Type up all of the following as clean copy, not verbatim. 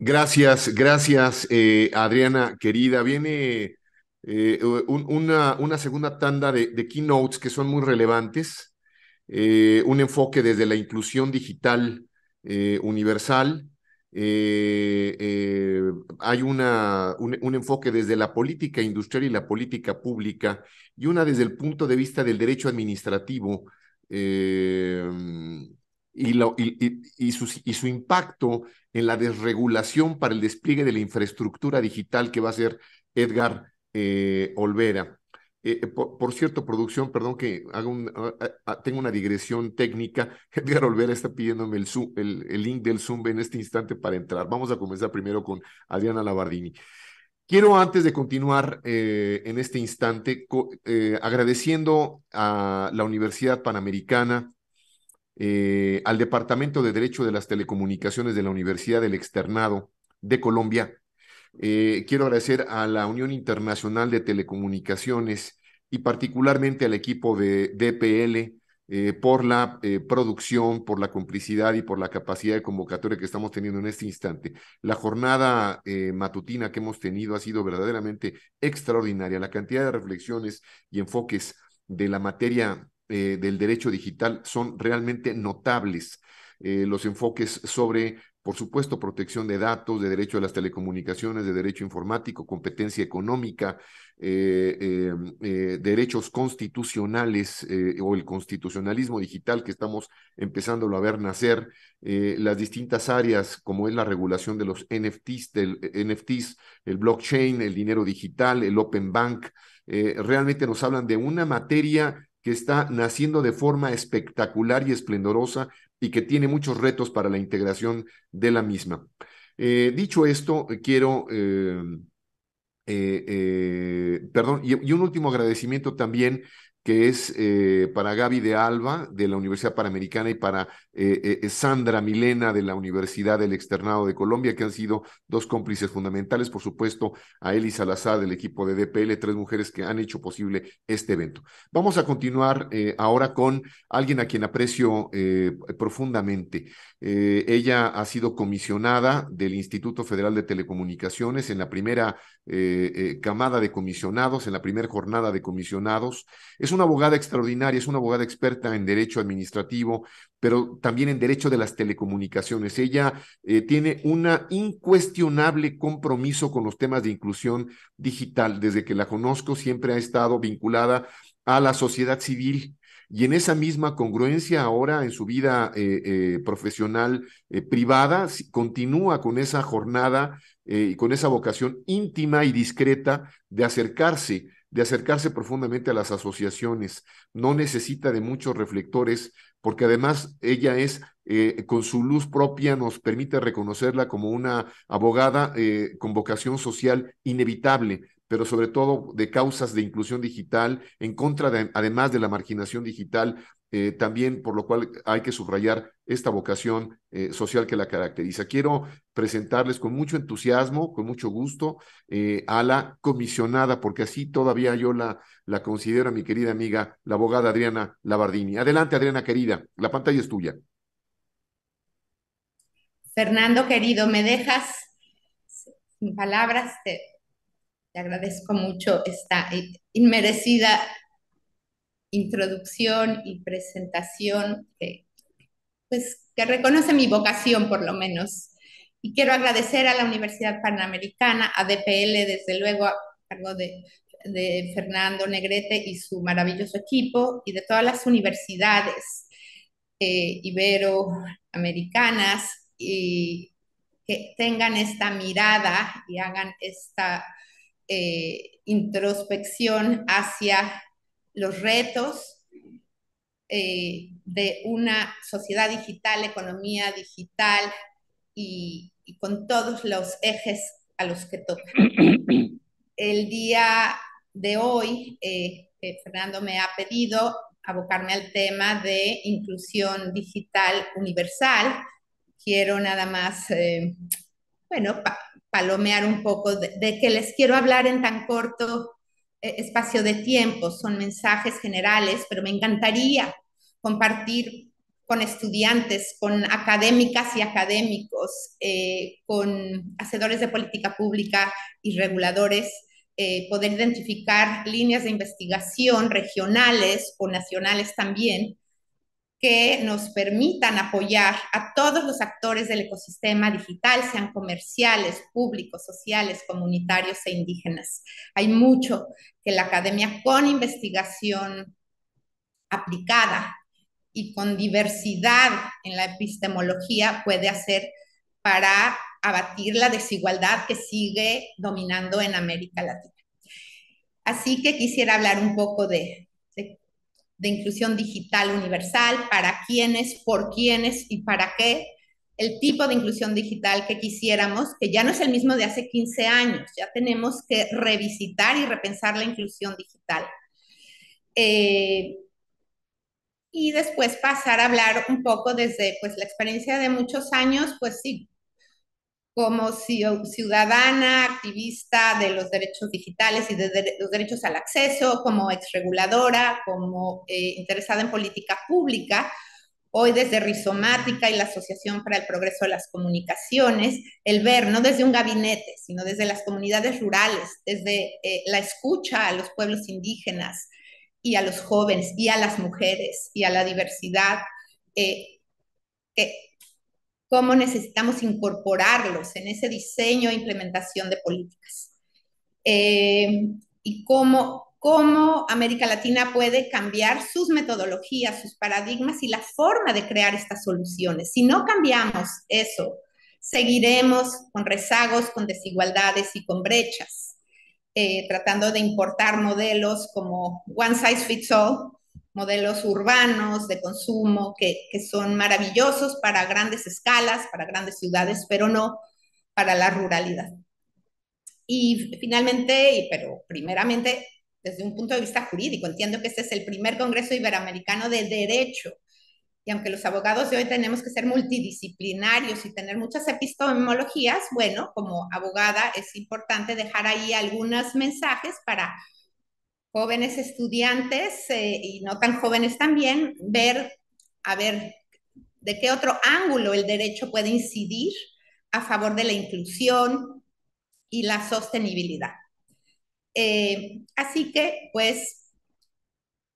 Gracias, Adriana, querida. Viene una segunda tanda de keynotes que son muy relevantes. Un enfoque desde la inclusión digital universal. Hay un enfoque desde la política industrial y la política pública, y una desde el punto de vista del derecho administrativo. eh, y su impacto en la desregulación para el despliegue de la infraestructura digital que va a ser Edgar Olvera. Por cierto, producción, perdón que tengo una digresión técnica. Edgar Olvera está pidiéndome el link del Zoom en este instante para entrar. Vamos a comenzar primero con Adriana Labardini. Quiero, antes de continuar en este instante, agradeciendo a la Universidad Panamericana, al Departamento de Derecho de las Telecomunicaciones de la Universidad del Externado de Colombia. Quiero agradecer a la Unión Internacional de Telecomunicaciones y particularmente al equipo de DPL por la producción, por la complicidad y por la capacidad de convocatoria que estamos teniendo en este instante. La jornada matutina que hemos tenido ha sido verdaderamente extraordinaria. La cantidad de reflexiones y enfoques de la materia del derecho digital son realmente notables. Los enfoques sobre, por supuesto, protección de datos, de derecho a las telecomunicaciones, de derecho informático, competencia económica, derechos constitucionales o el constitucionalismo digital que estamos empezándolo a ver nacer, las distintas áreas como es la regulación de los NFTs, el blockchain, el dinero digital, el open bank, realmente nos hablan de una materia que está naciendo de forma espectacular y esplendorosa y que tiene muchos retos para la integración de la misma. Dicho esto, quiero perdón, y un último agradecimiento también que es para Gaby de Alba de la Universidad Panamericana y para Sandra Milena de la Universidad del Externado de Colombia, que han sido dos cómplices fundamentales, por supuesto, a Eli Salazar del equipo de DPL, tres mujeres que han hecho posible este evento. Vamos a continuar ahora con alguien a quien aprecio profundamente. Ella ha sido comisionada del Instituto Federal de Telecomunicaciones en la primera camada de comisionados, en la primera jornada de comisionados. Es una abogada extraordinaria, es una abogada experta en derecho administrativo, pero también en derecho de las telecomunicaciones. Ella tiene un incuestionable compromiso con los temas de inclusión digital. Desde que la conozco, siempre ha estado vinculada a la sociedad civil. Y en esa misma congruencia ahora en su vida profesional privada, continúa con esa jornada y con esa vocación íntima y discreta de acercarse profundamente a las asociaciones. No necesita de muchos reflectores, porque además ella es, con su luz propia, nos permite reconocerla como una abogada con vocación social inevitable, pero sobre todo de causas de inclusión digital, en contra de, además de la marginación digital, también por lo cual hay que subrayar esta vocación social que la caracteriza. Quiero presentarles con mucho entusiasmo, con mucho gusto, a la comisionada, porque así todavía yo la considero, mi querida amiga, la abogada Adriana Labardini. Adelante, Adriana querida, la pantalla es tuya. Fernando, querido, me dejas sin palabras. Te agradezco mucho esta inmerecida introducción y presentación que reconoce mi vocación, por lo menos. Y quiero agradecer a la Universidad Panamericana, a DPL, desde luego, a cargo de Fernando Negrete y su maravilloso equipo, y de todas las universidades iberoamericanas, y que tengan esta mirada y hagan esta introspección hacia los retos de una sociedad digital, economía digital y con todos los ejes a los que toca. El día de hoy, Fernando me ha pedido abocarme al tema de inclusión digital universal. Quiero nada más, bueno, palomear un poco de que les quiero hablar en tan corto espacio de tiempo. Son mensajes generales, pero me encantaría compartir con estudiantes, con académicas y académicos, con hacedores de política pública y reguladores, poder identificar líneas de investigación regionales o nacionales también que nos permitan apoyar a todos los actores del ecosistema digital, sean comerciales, públicos, sociales, comunitarios e indígenas. Hay mucho que la academia con investigación aplicada y con diversidad en la epistemología puede hacer para abatir la desigualdad que sigue dominando en América Latina. Así que quisiera hablar un poco de inclusión digital universal, para quiénes, por quiénes y para qué, el tipo de inclusión digital que quisiéramos, que ya no es el mismo de hace 15 años, ya tenemos que revisitar y repensar la inclusión digital. Y después pasar a hablar un poco desde pues, la experiencia de muchos años, pues sí, como ciudadana, activista de los derechos digitales y de los derechos al acceso, como exreguladora, como interesada en política pública, hoy desde Rizomática y la Asociación para el Progreso de las Comunicaciones, el ver no desde un gabinete, sino desde las comunidades rurales, desde la escucha a los pueblos indígenas y a los jóvenes y a las mujeres y a la diversidad, que cómo necesitamos incorporarlos en ese diseño e implementación de políticas. Y cómo América Latina puede cambiar sus metodologías, sus paradigmas y la forma de crear estas soluciones. Si no cambiamos eso, seguiremos con rezagos, con desigualdades y con brechas, tratando de importar modelos como one size fits all, modelos urbanos de consumo que son maravillosos para grandes escalas, para grandes ciudades, pero no para la ruralidad. Y finalmente, pero primeramente, desde un punto de vista jurídico, entiendo que este es el primer Congreso Iberoamericano de Derecho. Y aunque los abogados de hoy tenemos que ser multidisciplinarios y tener muchas epistemologías, bueno, como abogada es importante dejar ahí algunos mensajes para jóvenes estudiantes y no tan jóvenes también, ver, a ver, de qué otro ángulo el derecho puede incidir a favor de la inclusión y la sostenibilidad. Así que, pues,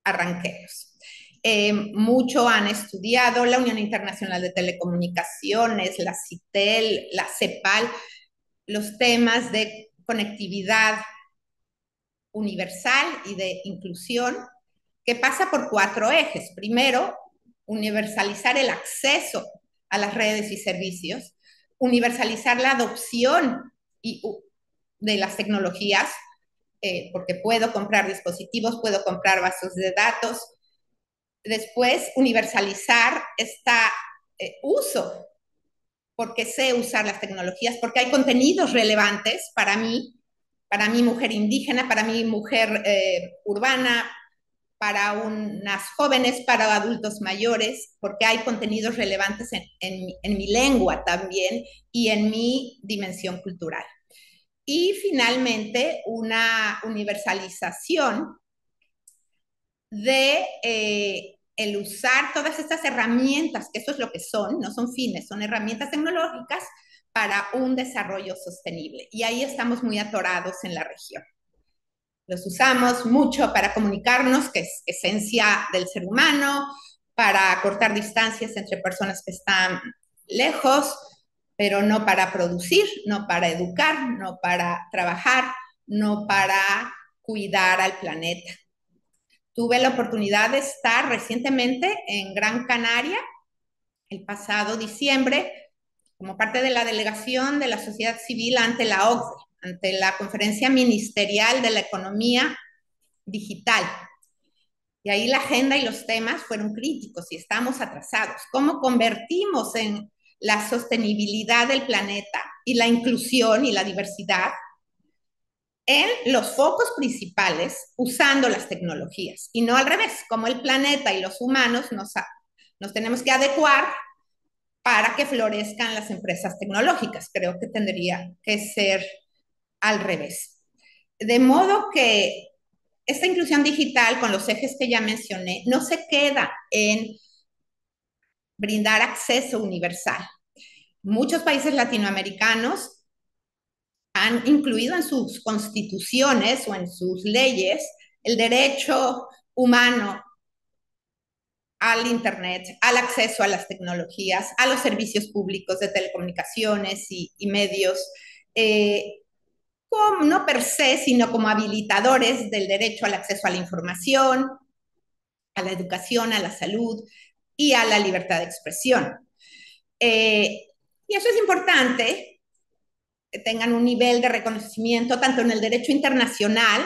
arranquemos. Mucho han estudiado la Unión Internacional de Telecomunicaciones, la CITEL, la CEPAL, los temas de conectividad universal y de inclusión, que pasa por 4 ejes. Primero, universalizar el acceso a las redes y servicios, universalizar la adopción de las tecnologías, porque puedo comprar dispositivos, puedo comprar bases de datos. Después, universalizar este uso, porque sé usar las tecnologías, porque hay contenidos relevantes para mi mujer indígena, para mi mujer urbana, para unas jóvenes, para adultos mayores, porque hay contenidos relevantes en mi lengua también y en mi dimensión cultural. Y finalmente, una universalización de el usar todas estas herramientas, que eso es lo que son, no son fines, son herramientas tecnológicas para un desarrollo sostenible. Y ahí estamos muy atorados en la región. Los usamos mucho para comunicarnos, que es esencia del ser humano, para cortar distancias entre personas que están lejos, pero no para producir, no para educar, no para trabajar, no para cuidar al planeta. Tuve la oportunidad de estar recientemente en Gran Canaria, el pasado diciembre, como parte de la delegación de la sociedad civil ante la OCDE, ante la Conferencia Ministerial de la Economía Digital. Y ahí la agenda y los temas fueron críticos y estamos atrasados. ¿Cómo convertimos en la sostenibilidad del planeta y la inclusión y la diversidad en los focos principales usando las tecnologías y no al revés, como el planeta y los humanos nos tenemos que adecuar para que florezcan las empresas tecnológicas? Creo que tendría que ser al revés. De modo que esta inclusión digital con los ejes que ya mencioné no se queda en brindar acceso universal. Muchos países latinoamericanos han incluido en sus constituciones o en sus leyes el derecho humano al Internet, al acceso a las tecnologías, a los servicios públicos de telecomunicaciones y medios, como, no per se, sino como habilitadores del derecho al acceso a la información, a la educación, a la salud y a la libertad de expresión. Y eso es importante, que tengan un nivel de reconocimiento tanto en el derecho internacional,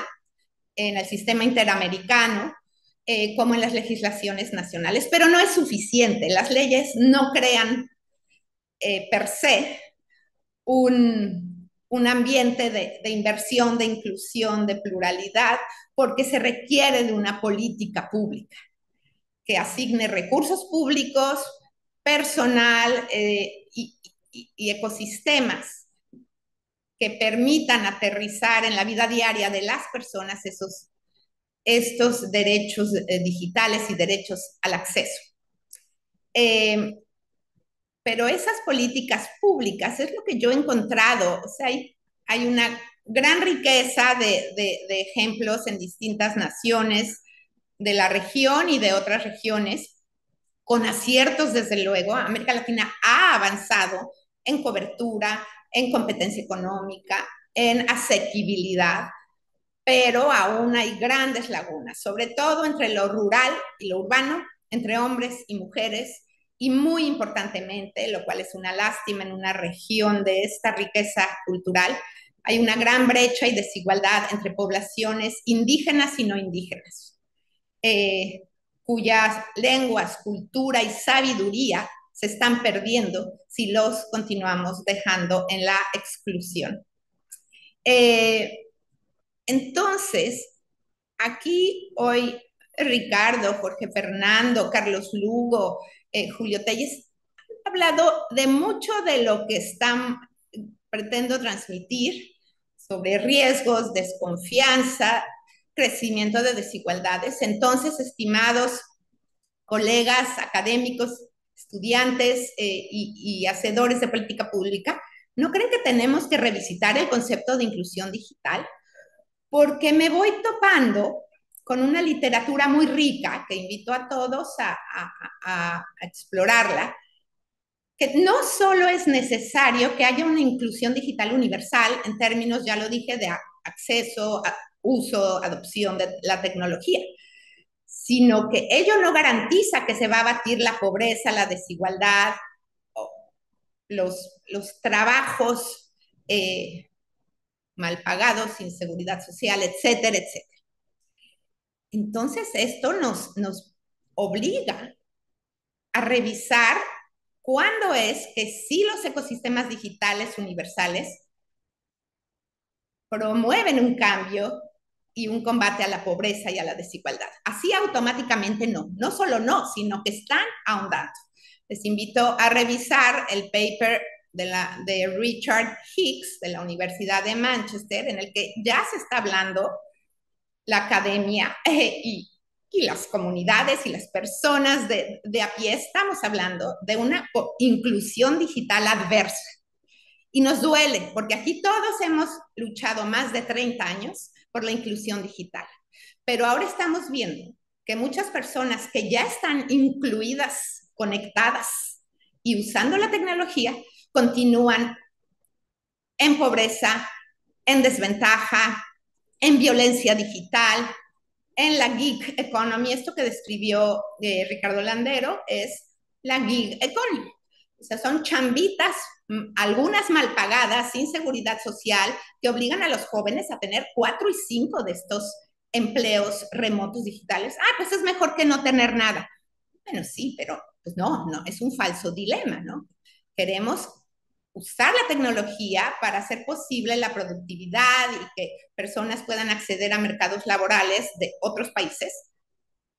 en el sistema interamericano, como en las legislaciones nacionales, pero no es suficiente. Las leyes no crean per se un ambiente de inversión, de inclusión, de pluralidad, porque se requiere de una política pública que asigne recursos públicos, personal y ecosistemas que permitan aterrizar en la vida diaria de las personas estos derechos digitales y derechos al acceso. Pero esas políticas públicas es lo que yo he encontrado. O sea, hay una gran riqueza de ejemplos en distintas naciones de la región y de otras regiones, con aciertos, desde luego. América Latina ha avanzado en cobertura, en competencia económica, en asequibilidad, pero aún hay grandes lagunas, sobre todo entre lo rural y lo urbano, entre hombres y mujeres, y muy importantemente, lo cual es una lástima en una región de esta riqueza cultural, hay una gran brecha y desigualdad entre poblaciones indígenas y no indígenas, cuyas lenguas, cultura y sabiduría se están perdiendo si los continuamos dejando en la exclusión. Entonces, aquí hoy Ricardo, Jorge Fernando, Carlos Lugo, Julio Telles han hablado de mucho de lo que pretendo transmitir sobre riesgos, desconfianza, crecimiento de desigualdades. Entonces, estimados colegas académicos, estudiantes y hacedores de política pública, ¿no creen que tenemos que revisitar el concepto de inclusión digital? Porque me voy topando con una literatura muy rica que invito a todos a explorarla, que no solo es necesario que haya una inclusión digital universal en términos, ya lo dije, de acceso, uso, adopción de la tecnología, sino que ello no garantiza que se va a abatir la pobreza, la desigualdad, los trabajos mal pagados, sin seguridad social, etcétera, etcétera. Entonces, esto nos obliga a revisar cuándo es que sí los ecosistemas digitales universales promueven un cambio y un combate a la pobreza y a la desigualdad. Así automáticamente no, no solo no, sino que están ahondando. Les invito a revisar el paper de Richard Hicks de la Universidad de Manchester, en el que ya se está hablando la academia y las comunidades y las personas de a pie, estamos hablando de una inclusión digital adversa. Y nos duele, porque aquí todos hemos luchado más de 30 años por la inclusión digital. Pero ahora estamos viendo que muchas personas que ya están incluidas, conectadas y usando la tecnología, continúan en pobreza, en desventaja, en violencia digital, en la gig economy. Esto que describió Ricardo Landero es la gig economy. O sea, son chambitas, algunas mal pagadas, sin seguridad social, que obligan a los jóvenes a tener 4 y 5 de estos empleos remotos digitales. Ah, pues es mejor que no tener nada. Bueno, sí, pero pues no, es un falso dilema, ¿no? Queremos usar la tecnología para hacer posible la productividad y que personas puedan acceder a mercados laborales de otros países,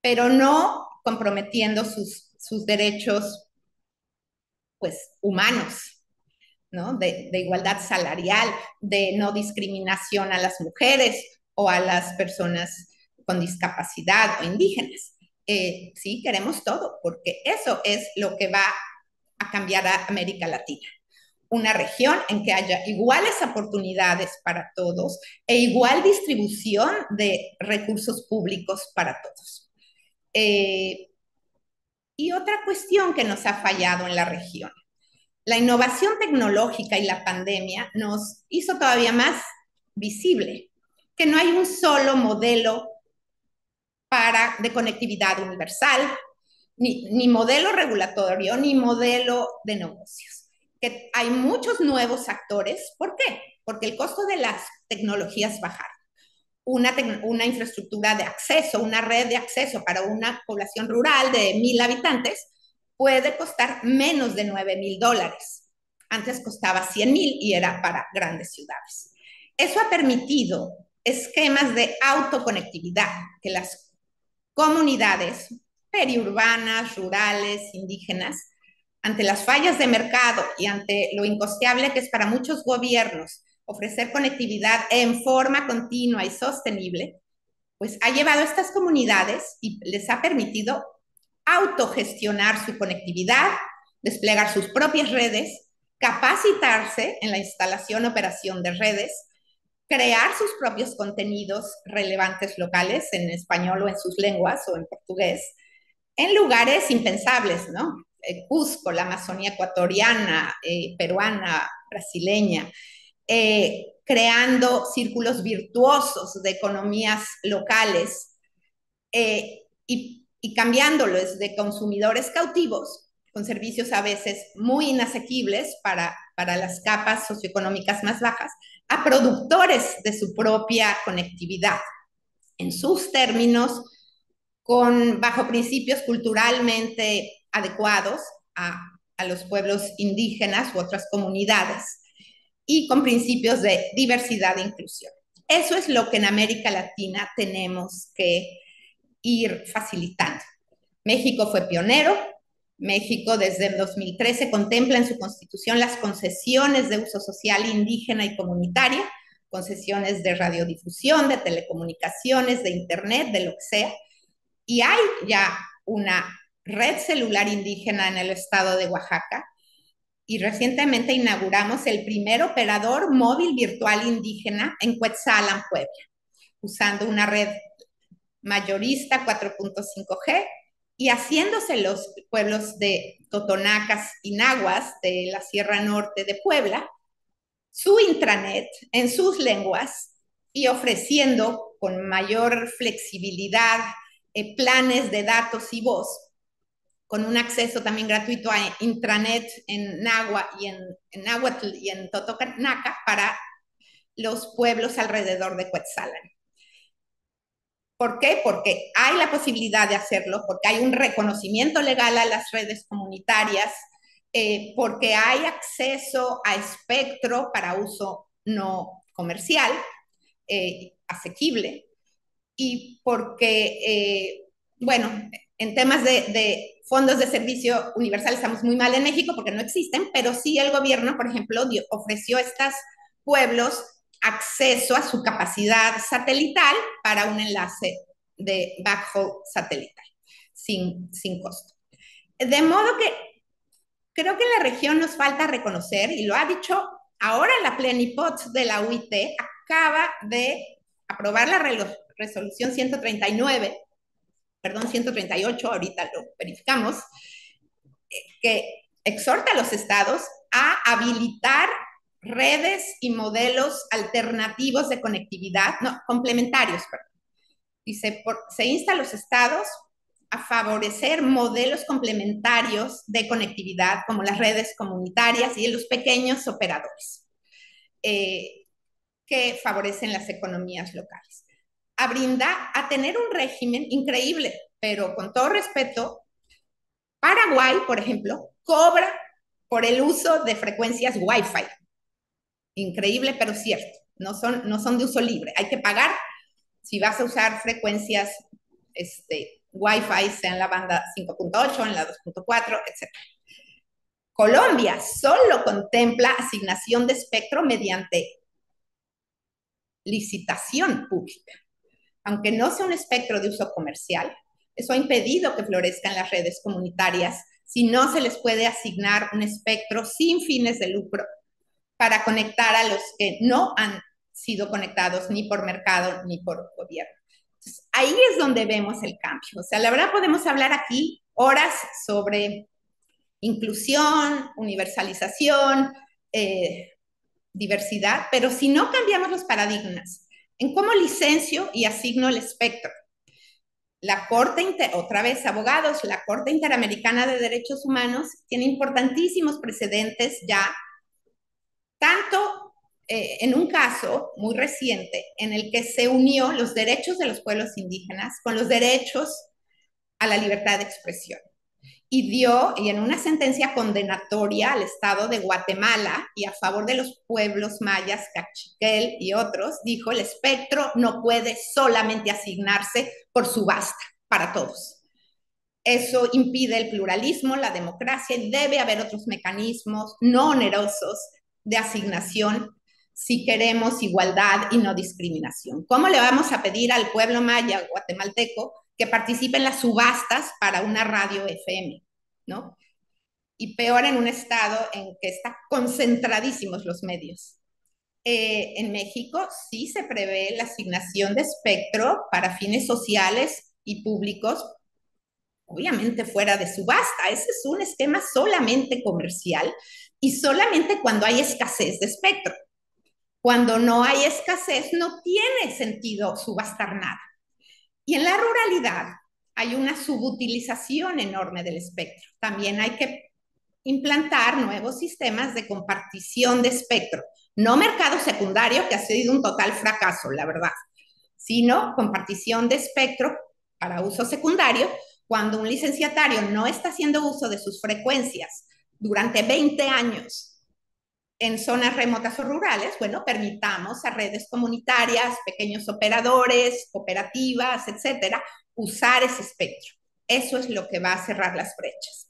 pero no comprometiendo sus derechos, pues, humanos, ¿no? De igualdad salarial, de no discriminación a las mujeres o a las personas con discapacidad o indígenas. sí, queremos todo, porque eso es lo que va a cambiar a América Latina. Una región en que haya iguales oportunidades para todos e igual distribución de recursos públicos para todos. Y otra cuestión que nos ha fallado en la región. La innovación tecnológica y la pandemia nos hizo todavía más visible que no hay un solo modelo de conectividad universal, ni modelo regulatorio, ni modelo de negocios. Que hay muchos nuevos actores. ¿Por qué? Porque el costo de las tecnologías bajaron. Una infraestructura de acceso, una red de acceso para una población rural de 1,000 habitantes puede costar menos de $9,000. Antes costaba 100,000 y era para grandes ciudades. Eso ha permitido esquemas de autoconectividad que las comunidades periurbanas, rurales, indígenas, ante las fallas de mercado y ante lo incosteable que es para muchos gobiernos ofrecer conectividad en forma continua y sostenible, pues ha llevado a estas comunidades y les ha permitido autogestionar su conectividad, desplegar sus propias redes, capacitarse en la instalación y operación de redes, crear sus propios contenidos relevantes locales en español o en sus lenguas o en portugués, en lugares impensables, ¿no? Cusco, la Amazonía ecuatoriana, peruana, brasileña, creando círculos virtuosos de economías locales y cambiándolos de consumidores cautivos con servicios a veces muy inasequibles para las capas socioeconómicas más bajas, a productores de su propia conectividad, en sus términos, bajo principios culturalmente adecuados a los pueblos indígenas u otras comunidades y con principios de diversidad e inclusión. Eso es lo que en América Latina tenemos que ir facilitando. México fue pionero. México desde el 2013 contempla en su constitución las concesiones de uso social indígena y comunitaria, concesiones de radiodifusión, de telecomunicaciones, de internet, de lo que sea. Y hay ya una red celular indígena en el estado de Oaxaca y recientemente inauguramos el primer operador móvil virtual indígena en Cuetzalan, Puebla, usando una red mayorista 4.5G y haciéndose los pueblos de Totonacas y Nahuas de la Sierra Norte de Puebla su intranet en sus lenguas y ofreciendo con mayor flexibilidad planes de datos y voz, con un acceso también gratuito a intranet en Nahua y en Nahuatl y en Totonaca para los pueblos alrededor de Cuetzalan. ¿Por qué? Porque hay la posibilidad de hacerlo, porque hay un reconocimiento legal a las redes comunitarias, porque hay acceso a espectro para uso no comercial, asequible, y porque, bueno, en temas de fondos de servicio universal estamos muy mal en México porque no existen, pero sí el gobierno, por ejemplo, ofreció a estos pueblos acceso a su capacidad satelital para un enlace de backhaul satelital sin costo. De modo que creo que en la región nos falta reconocer, y lo ha dicho ahora la Plenipot de la UIT, acaba de aprobar la resolución 139, perdón, 138, ahorita lo verificamos, que exhorta a los estados a habilitar redes y modelos alternativos de conectividad, no, complementarios, perdón. Y se insta a los estados a favorecer modelos complementarios de conectividad como las redes comunitarias y los pequeños operadores que favorecen las economías locales. A tener un régimen increíble, pero con todo respeto, Paraguay, por ejemplo, cobra por el uso de frecuencias Wi-Fi. Increíble, pero cierto. No son de uso libre. Hay que pagar si vas a usar frecuencias Wi-Fi, sea en la banda 5.8, en la 2.4, etc. Colombia solo contempla asignación de espectro mediante licitación pública. Aunque no sea un espectro de uso comercial, Eso ha impedido que florezcan las redes comunitarias si no se les puede asignar un espectro sin fines de lucro para conectar a los que no han sido conectados ni por mercado ni por gobierno. Entonces, ahí es donde vemos el cambio. O sea, la verdad podemos hablar aquí horas sobre inclusión, universalización, diversidad, pero si no cambiamos los paradigmas en cómo licencio y asigno el espectro, la Corte, otra vez abogados, la Corte Interamericana de Derechos Humanos tiene importantísimos precedentes ya, tanto en un caso muy reciente en el que se unió los derechos de los pueblos indígenas con los derechos a la libertad de expresión. Y en una sentencia condenatoria al Estado de Guatemala y a favor de los pueblos mayas, Cachiquel y otros, dijo: el espectro no puede solamente asignarse por subasta para todos. Eso impide el pluralismo, la democracia, y debe haber otros mecanismos no onerosos de asignación si queremos igualdad y no discriminación. ¿Cómo le vamos a pedir al pueblo maya guatemalteco que participe en las subastas para una radio FM, ¿no? Y peor en un estado en que están concentradísimos los medios. En México sí se prevé la asignación de espectro para fines sociales y públicos, obviamente fuera de subasta. Ese es un esquema solamente comercial y solamente cuando hay escasez de espectro. Cuando no hay escasez, no tiene sentido subastar nada. Y en la ruralidad hay una subutilización enorme del espectro. También hay que implantar nuevos sistemas de compartición de espectro. No mercado secundario, que ha sido un total fracaso, la verdad, sino compartición de espectro para uso secundario, cuando un licenciatario no está haciendo uso de sus frecuencias durante 20 años en zonas remotas o rurales, bueno, permitamos a redes comunitarias, pequeños operadores, cooperativas, etcétera, usar ese espectro. Eso es lo que va a cerrar las brechas.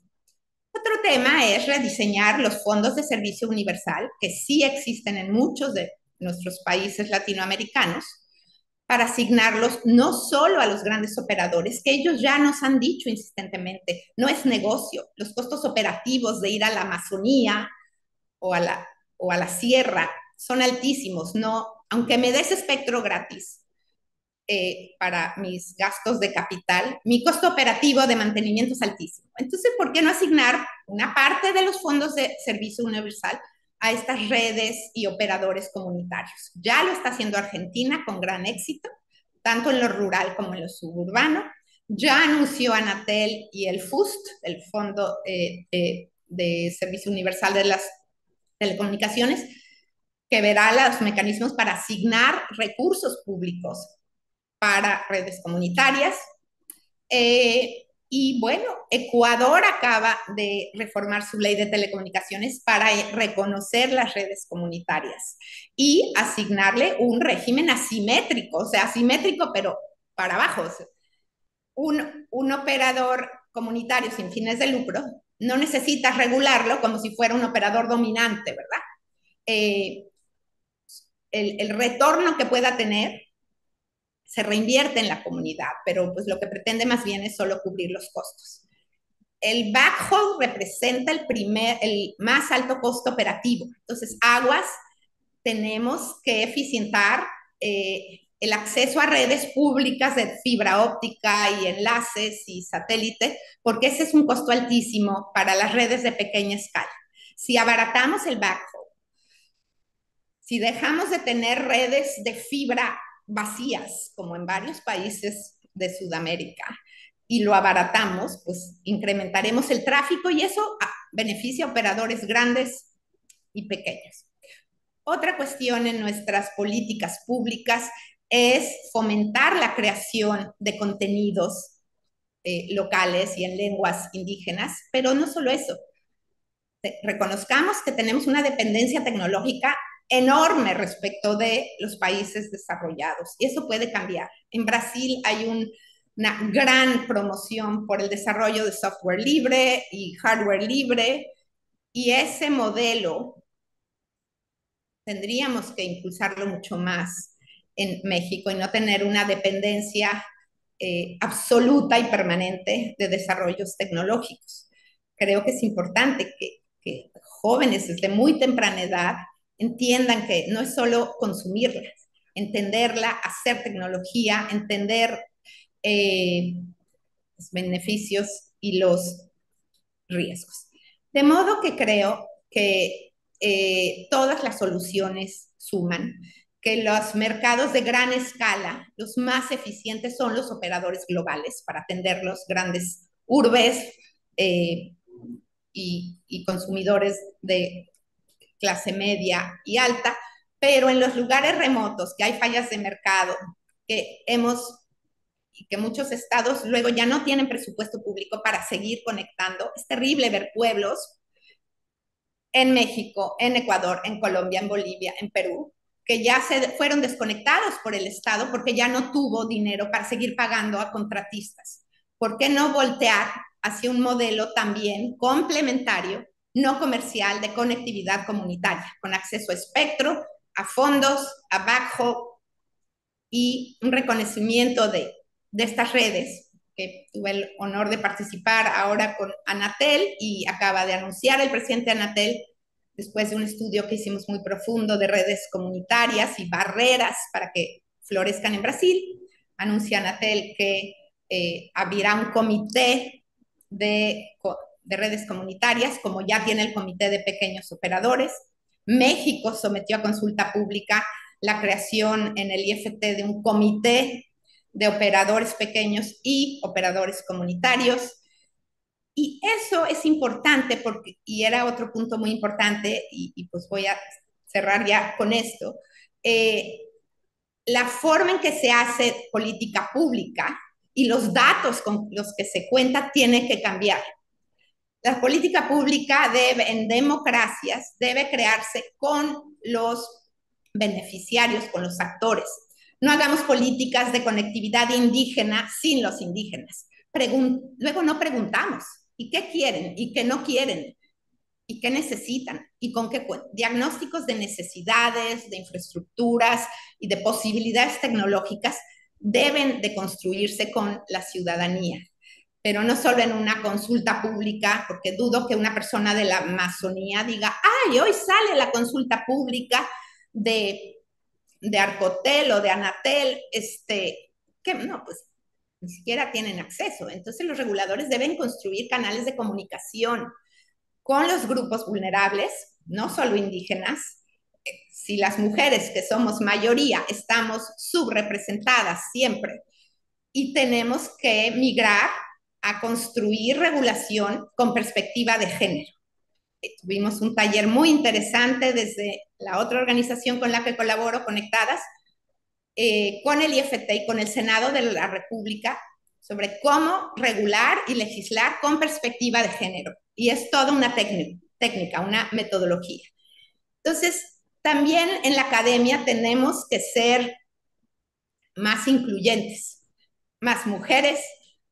Otro tema es rediseñar los fondos de servicio universal, que sí existen en muchos de nuestros países latinoamericanos, para asignarlos no solo a los grandes operadores, que ellos ya nos han dicho insistentemente, no es negocio. Los costos operativos de ir a la Amazonía o a la sierra son altísimos, no, aunque me des espectro gratis para mis gastos de capital, mi costo operativo de mantenimiento es altísimo. Entonces, ¿por qué no asignar una parte de los fondos de servicio universal a estas redes y operadores comunitarios? Ya lo está haciendo Argentina con gran éxito, tanto en lo rural como en lo suburbano. Ya anunció Anatel y el FUST, el Fondo de Servicio Universal de las Telecomunicaciones, que verá los mecanismos para asignar recursos públicos para redes comunitarias. Y bueno, Ecuador acaba de reformar su ley de telecomunicaciones para reconocer las redes comunitarias y asignarle un régimen asimétrico, o sea, asimétrico pero para abajo. O sea, un operador comunitario sin fines de lucro no necesita regularlo como si fuera un operador dominante, ¿verdad? El retorno que pueda tener se reinvierte en la comunidad, pero pues lo que pretende más bien es solo cubrir los costos. El backhaul representa el más alto costo operativo. Entonces, aguas, tenemos que eficientar el acceso a redes públicas de fibra óptica y enlaces y satélite, porque ese es un costo altísimo para las redes de pequeña escala. Si abaratamos el backhaul, si dejamos de tener redes de fibra vacías, como en varios países de Sudamérica, y lo abaratamos, pues incrementaremos el tráfico y eso beneficia a operadores grandes y pequeños. Otra cuestión en nuestras políticas públicas es fomentar la creación de contenidos locales y en lenguas indígenas, pero no solo eso. Reconozcamos que tenemos una dependencia tecnológica enorme respecto de los países desarrollados y eso puede cambiar. En Brasil hay una gran promoción por el desarrollo de software libre y hardware libre y ese modelo tendríamos que impulsarlo mucho más en México y no tener una dependencia absoluta y permanente de desarrollos tecnológicos. Creo que es importante que jóvenes desde muy temprana edad entiendan que no es solo consumirla, entenderla, hacer tecnología, entender los beneficios y los riesgos. De modo que creo que todas las soluciones suman, que los mercados de gran escala, los más eficientes son los operadores globales para atender los grandes urbes y consumidores de clase media y alta, pero en los lugares remotos que hay fallas de mercado, que hemos y que muchos estados luego ya no tienen presupuesto público para seguir conectando. Es terrible ver pueblos en México, en Ecuador, en Colombia, en Bolivia, en Perú, que ya se fueron desconectados por el Estado porque ya no tuvo dinero para seguir pagando a contratistas. ¿Por qué no voltear hacia un modelo también complementario, no comercial, de conectividad comunitaria, con acceso a espectro, a fondos, a backhaul y un reconocimiento de estas redes, que tuve el honor de participar ahora con Anatel y acaba de anunciar el presidente Anatel, después de un estudio que hicimos muy profundo de redes comunitarias y barreras para que florezcan en Brasil, anuncia Anatel que abrirá un comité de redes comunitarias, como ya tiene el comité de pequeños operadores. México sometió a consulta pública la creación en el IFT de un comité de operadores pequeños y operadores comunitarios. Y eso es importante porque, y era otro punto muy importante, y pues voy a cerrar ya con esto, la forma en que se hace política pública y los datos con los que se cuenta tiene que cambiar. La política pública debe, en democracias, debe crearse con los beneficiarios, con los actores. No hagamos políticas de conectividad indígena sin los indígenas. Luego no preguntamos, ¿y qué quieren? ¿Y qué no quieren? ¿Y qué necesitan? ¿Y con qué diagnósticos de necesidades, de infraestructuras y de posibilidades tecnológicas deben de construirse con la ciudadanía? Pero no solo en una consulta pública, porque dudo que una persona de la Amazonía diga, ay, hoy sale la consulta pública de Arcotel o de Anatel, que no, pues ni siquiera tienen acceso. Entonces los reguladores deben construir canales de comunicación con los grupos vulnerables, no solo indígenas. Si las mujeres, que somos mayoría, estamos subrepresentadas siempre y tenemos que migrar a construir regulación con perspectiva de género. Tuvimos un taller muy interesante desde la otra organización con la que colaboro, Conectadas, con el IFT y con el Senado de la República, sobre cómo regular y legislar con perspectiva de género. Y es toda una técnica, una metodología. Entonces, también en la academia tenemos que ser más incluyentes, más mujeres,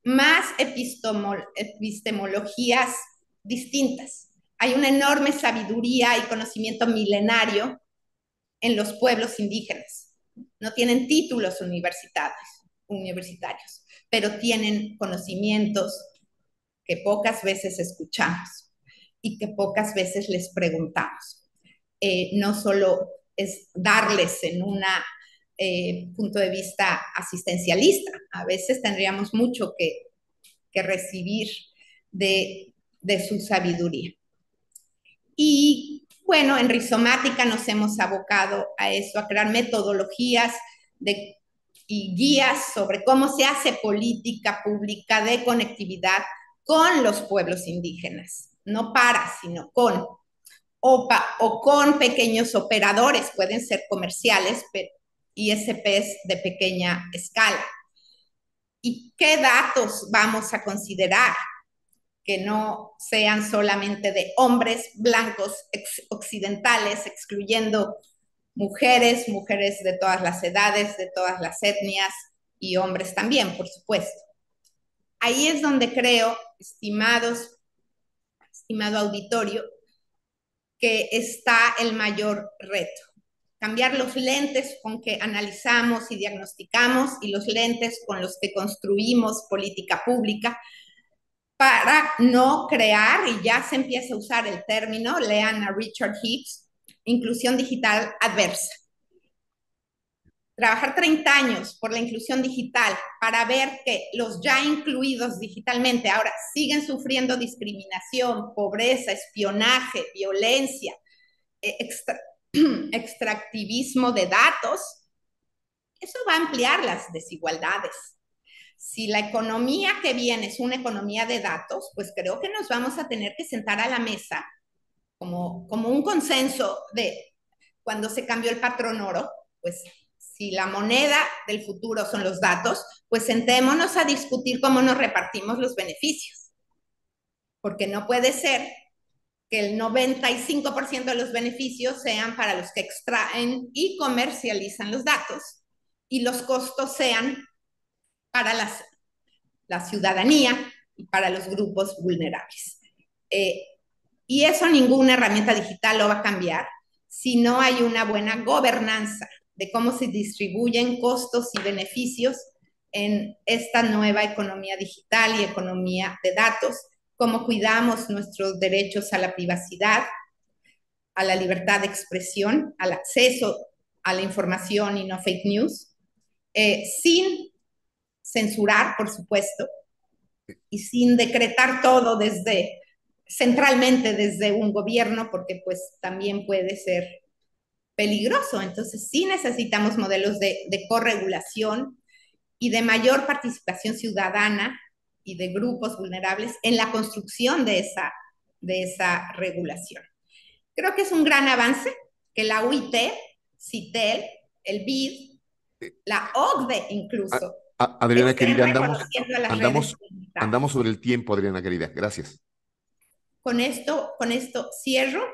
más epistemologías distintas. Hay una enorme sabiduría y conocimiento milenario en los pueblos indígenas. No tienen títulos universitarios, pero tienen conocimientos que pocas veces escuchamos y que pocas veces les preguntamos. No solo es darles en un punto de vista asistencialista, a veces tendríamos mucho que recibir de su sabiduría. Y bueno, en Rizomática nos hemos abocado a eso, a crear metodologías y guías sobre cómo se hace política pública de conectividad con los pueblos indígenas, no para, sino con, o con pequeños operadores, pueden ser comerciales, pero ISPs de pequeña escala. ¿Y qué datos vamos a considerar? Que no sean solamente de hombres blancos occidentales, excluyendo mujeres, mujeres de todas las edades, de todas las etnias y hombres también, por supuesto. Ahí es donde creo, estimado auditorio, que está el mayor reto. cambiar los lentes con que analizamos y diagnosticamos y los lentes con los que construimos política pública para no crear, y ya se empieza a usar el término, lean a Richard Hicks, inclusión digital adversa. Trabajar 30 años por la inclusión digital para ver que los ya incluidos digitalmente ahora siguen sufriendo discriminación, pobreza, espionaje, violencia, extractivismo de datos, eso va a ampliar las desigualdades. Si la economía que viene es una economía de datos, pues creo que nos vamos a tener que sentar a la mesa como un consenso de cuando se cambió el patrón oro, pues si la moneda del futuro son los datos, pues sentémonos a discutir cómo nos repartimos los beneficios. Porque no puede ser que el 95% de los beneficios sean para los que extraen y comercializan los datos y los costos sean para la ciudadanía y para los grupos vulnerables. Y eso ninguna herramienta digital lo va a cambiar si no hay una buena gobernanza de cómo se distribuyen costos y beneficios en esta nueva economía digital y economía de datos, cómo cuidamos nuestros derechos a la privacidad, a la libertad de expresión, al acceso a la información y no fake news, sin censurar, por supuesto, y sin decretar todo desde centralmente desde un gobierno, porque pues también puede ser peligroso. Entonces sí necesitamos modelos de corregulación y de mayor participación ciudadana y de grupos vulnerables en la construcción de esa regulación. Creo que es un gran avance que la UIT, CITEL, el BID, la OCDE incluso, Adriana estén querida, reconociendo a las redes comunitarias. andamos sobre el tiempo, Adriana querida. Gracias. Con esto cierro.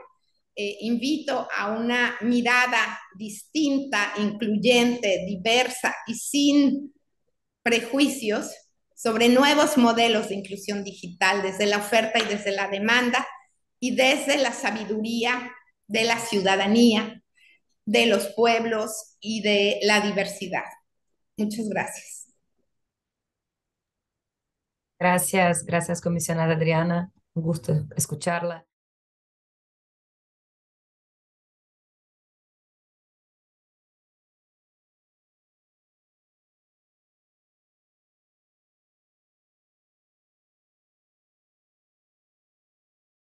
Invito a una mirada distinta, incluyente, diversa y sin prejuicios sobre nuevos modelos de inclusión digital desde la oferta y desde la demanda y desde la sabiduría de la ciudadanía, de los pueblos y de la diversidad. Muchas gracias. Gracias, gracias, comisionada Adriana. Un gusto escucharla.